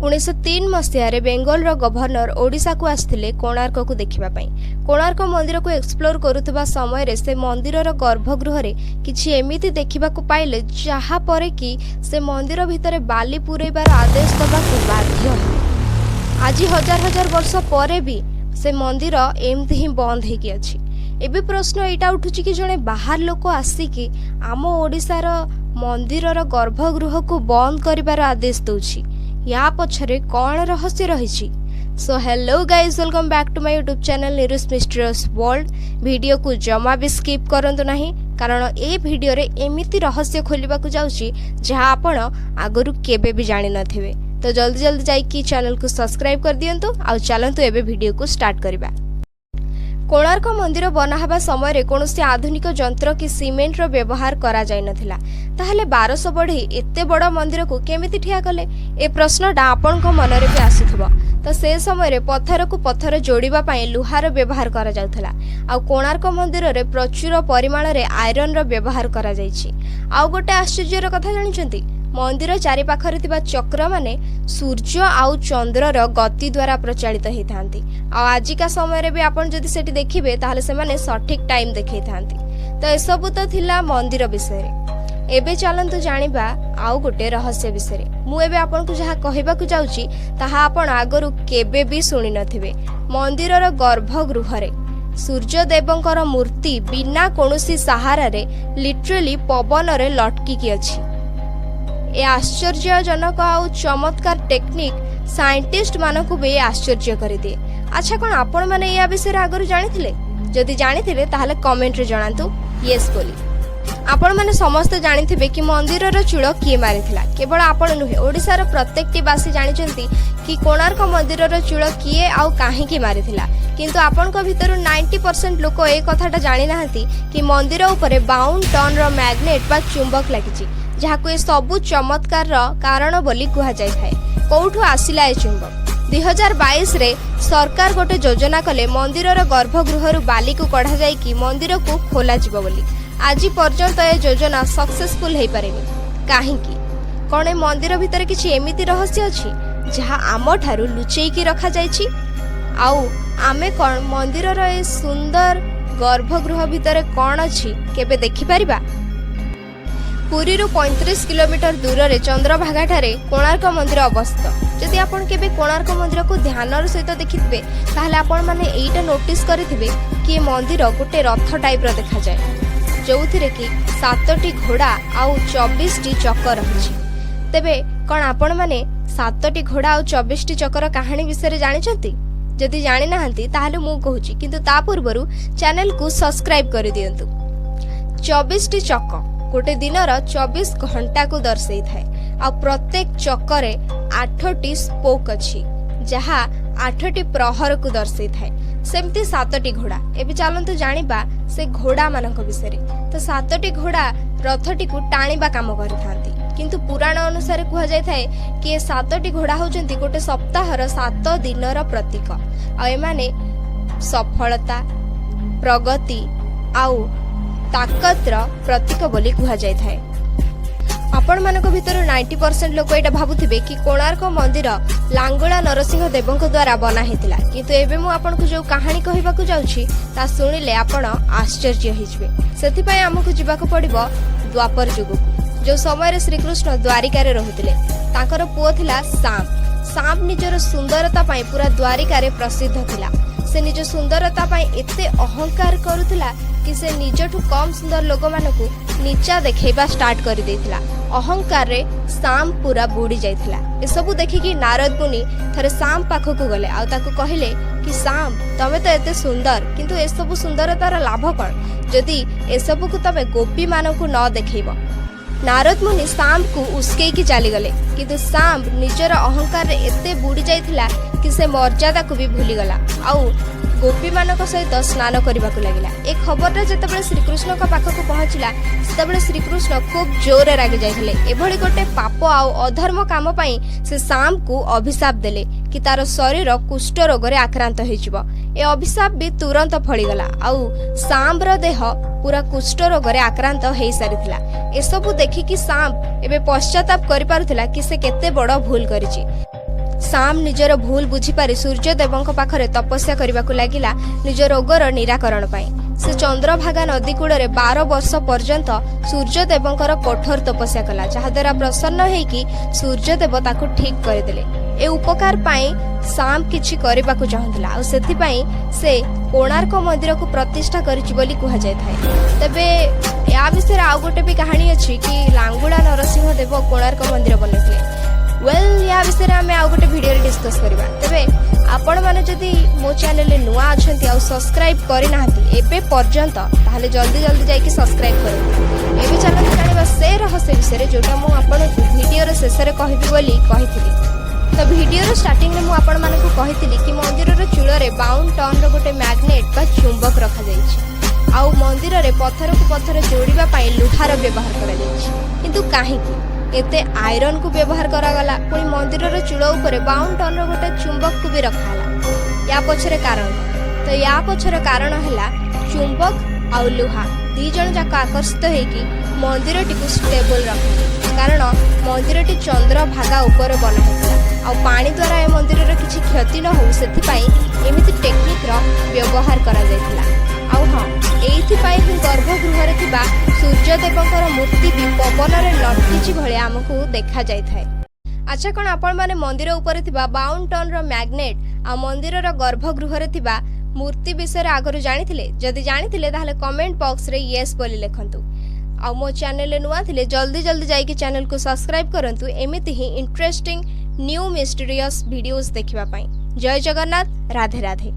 1903 मसीह Bengal governor Odisha को आसते कोणार्क को देखा। कोणार्क मंदिर को एक्सप्लोर करुवा समय से मंदिर गर्भगृह किसी एमिति देखा पाइले जहाँपर कि से मंदिर भितर बाली पुरैबार आदेश दबा बाध्य। आज हजार हजार वर्ष पर भी से मंदिर एमती ही बंद होगी अच्छी। एबे प्रश्न यहाँ उठुची कि जड़े बाहर लोक आसिकी आम ओडिशार मंदिर गर्भगृह को बंद करिबार आदेश दौची। या पछरे कौन रहस्य रही। So hello guys, welcome back to my YouTube channel Neeru's mysterious world. Video को जमा भी स्किप करंतु नहीं, कारण ए वीडियो रे एमिति रहस्य खोलिबा को जाउची जहाँ आपण आगरु केबे भी जानि नथिबे। तो जल्दी जल्दी जाइकी चैनल को सब्सक्राइब कर दियंतु। आ चलंतु एबे वीडियो को स्टार्ट करिबा। कोणार्क मंदिर बनावा समय कौन आधुनिक जंत्र कि सीमेंट रो व्यवहार करा जाय नथिला। ताहले 1200 बढ़ी एते बड़ मंदिर को केमिति ठिया कले? ए प्रश्नटा आपनक मनरे भी आसीथबो। तो से समय पत्थर को पत्थर जोड़िबा पई लुहार व्यवहार करा जाउथला। आ कोणार्क मंदिर रे प्रचुर परिमाण रे आयरन रो व्यवहार करा जायछि। आ गोटे आश्चर्यर कथा जानिछंती, मंदिर चारि पाखरे तिबा चक्र माने सूर्य आउ चंद्रर गति द्वारा प्रचालित होइथांती। आजिका समय रे भी आपण जदि सेठी देखिबे ताहले से माने सठिक टाइम देखैथांती। तो ए सब तो थिला मंदिर विषय रे। एबे चलंतु जानिबा आउ गोटे रहस्य विषय रे। मु एबे आपण को जहा कहिबा को जाउची ताहा आपण आगरु केबे भी सुनि नथिबे। मंदिरर गर्भगृह रे सूर्य देवंकर मूर्ति बिना कोनोसी सहारा रे लिटरली पवन रे लटकी की अछि। ए आश्चर्यजनक आउ चमत्कार टेक्निक साइंटिस्ट मानकु बे आश्चर्य कर दिए। अच्छा, कौन आपण माने या विषय आगरु जानिथिले? जदि जानिथिले ताहले कमेंट रे जणांतु यस बोली। आपण माने समस्त जानिथिबे कि मंदिरर चूल किए मारिथिला। केवल आपण नुहे, ओडिसार प्रत्येकटी बासी जानिचंती कि कोणार्क मंदिरर चूल किए आउ काहे की मारिथिला। किंतु आपनक भितर 90% लोक ए कथाटा जानि नाहंती कि मंदिर उपरे 52 टन रो मैग्नेट बा चुंबक लागिछि, जहाको ए सबु चमत्कार कारण बोली कहा जाय थाए। कोठु आसिला ए चुंबक? 2022 रे सरकार गोटे योजना कले मंदिरर गर्भगृह बाली को कढ़ा जाय कि मंदिर को खोला जिवो बोली। आज पर्यंत ए योजना सक्सेसफुल हो पारेनी। काहेकि कौन ए मंदिर भितर किछि एमिति रहस्य अछि जहा आम ठारू लुचेई की रखा जायछि? आउ आमे कौन मंदिरर ए सुंदर गर्भगृह भितर कौन अछि केबे देखि परिबा? पुरी 35 किलोमीटर दूर रे चंद्रभागा ठारे कोणार्क मंदिर अवस्थित। जदि आपण केबे कोणार्क मंदिर को ध्यानर सहित देखिथिबे ताहले आपण माने एइटा नोटिस करिथिबे कि मंदिर गोटे रथ टाइप रो देखा जाय, जोथिरे कि 7टी घोड़ा आउ 24टी चक्र रहिछि। तेबे कोन आपण माने 7टी घोड़ा आउ 24टी चक्र कहानी विषय जानिछंती? जदि जानि नाहंती ताहले मु कहूची, किंतु ता पूर्वरु चैनल को सब्सक्राइब कर दियंतु। 24टी चक्र गोटे दिनर 24 घंटा को दर्शाई थाए। आ प्रत्येक चक्रे 8टी स्पोक अछि जहा 8टी प्रहर को दर्शाई थाए। सेमती 7टी घोड़ा। एबे चलंतु जानिबा से घोड़ा मानक विषय। तो 7टी घोड़ा रथटी को टाणीबा काम करिथांती, किंतु पुराण अनुसार कहा जाय थाए कि 7टी घोड़ा होचंती गोटे सप्ताहर 7 दिनर प्रतीक। आ एमाने सफलता, प्रगति आउ ताकतर प्रतीक बोली कहा जाय थाए। आपण मानक भितर 90% लोक एटा भाबुथिबे कि कोणार्क मंदिर लांगुला नरसिंह देवंक द्वारा बना हेतिला, किंतु एबे मु आपण को जो कहानी कहिबा को जाउछि ता सुनिले आपण आश्चर्य हिजबे। सेथि पय हमकु जिबाको पड़िबो द्वापर युग को, जो समय रे श्री कृष्ण द्वारिका रे रहुतिले। ताकर पुओ थिला सांब। सांब निजर सुंदरता पय पूरा द्वारिका रे प्रसिद्ध थिला। से निज सुंदरता पय एते अहंकार करुथिला कि से निजठु कम सुंदर लोक मानकु नीचा देखेबा स्टार्ट कर देथिला। अहंकार रे सांब पूरा बुड़ी जाइथिला। ए सबु देखिकी नारद मुनि थरे सांब पाखकु गले आ ताकु कहिले कि सांब, तमे तो एते सुंदर, किंतु ए सबु सुंदरतार लाभ कोन जदि ए सबु को तमे गोपी मानकु न देखैबो? नारद मुनि सांब को उस्केई की चली गले, किंतु सांब निजर अहंकार रे एते बुड़ी जाइथिला कि से मर्यादा को भी भूली गला आउ गोपी मानक सहित स्नान करने लगिला। ए खबरटा जेतेबेले श्रीकृष्ण पाखक पहुंचला सेतेबेले श्रीकृष्ण खूब जोरे रागी जाइथिले। एभली गोटे पाप आउ अधर्म काम पई से सांब को अभिशाप देले कि तार शरीर कुष्ठ रोग रे आक्रांत होइजिवो। ए अभिशाप भी तुरंत फळीगला आउ सांबर देह पूरा कुष्ठ रोग रे आक्रांत होई सारिथिला। ए सबु देखि कि सांब एबे पश्चाताप करि पारुथिला कि से केते बड़ भूल करिछि। साम निजर भूल बुझीपारी सूर्यदेवों पाखरे तपस्या करने को लगिला निज रोगर निराकरण पाई। से चंद्रभागा नदी कूड़े 12 वर्ष पर्यंत सूर्यदेवों कठोर तपस्या कला जहाद्वारा प्रसन्न होइकी सूर्यदेव ताकू ठीक करदेले। ए उपकार पाई साम किछि करबा को चाहुतला आ सेथिपाई से कोणार्क मंदिर को प्रतिष्ठा करिछि बोली कुहा जाय थाए। तबे या विषय आउ गोटे भी कहानी अछि कि लांगुड़ा नरसिंह देव कोणार्क मंदिर बनैथिले। वेल या विषय आम आउ गोटे वीडियो रे डिस्कस करबा। तबे आपण माने जदि मो चैनल नुआ अछंती आ सब्सक्राइब करि नाहंती एबे पर्यंत ताहले जल्दी जल्दी जाई कि सब्सक्राइब करबो। एबे चलन जानिबा से रहस्य विषय जोटा मु आपण वीडियो रे शेष रे कहबी बोली कहिथिली। तो वीडियो स्टार्टिंग में मुझे कही कि मंदिर चूल में 52 टन गोटे मैग्नेट बा चुंबक रखा आउ मंदिर रे पत्थर को पत्थर जोड़ापी लुहार व्यवहार किंतु कहीं एते आयरन को व्यवहार करागला पुणी मंदिर चूल उपर 52 टन गोटे चुंबक को भी रखाला। या पछरे कारण तो या पछरे कारण है चुंबक आउ लुहा दी जन जाक आकर्षित होगी मंदिर टी स्टेबल रखा कारण मंदिर टी चंद्र भागा उपर बना होता आ पानी द्वारा ए मंदिर किसी क्षति न हो से एमिति टेक्निक व्यवहार करा जायतिला। आउ हाँ एइथिपाई ही गर्भगृह रे थिबा सूर्यदेवंकर मूर्ति भी पवन रे लटकिछि भले आमको देखा जाय थाए। अच्छा कौन आपण माने मंदिर ऊपर थिबा 52 टन रो मैग्नेट आ मंदिर रो गर्भगृह रे थिबा मूर्ति विषय आगरु जानिथिले? जदि जानिथिले ताहले कमेंट बॉक्स रे यस बोली लिखंतु। आ मो चैनल नुआ थिले जल्दी जल्दी जाइए चैनल को सब्सक्राइब करंतु एमिति ही इंटरेस्टिंग न्यू मिस्टीरियस वीडियोस देखिबा पाई। जय जगन्नाथ, राधे राधे।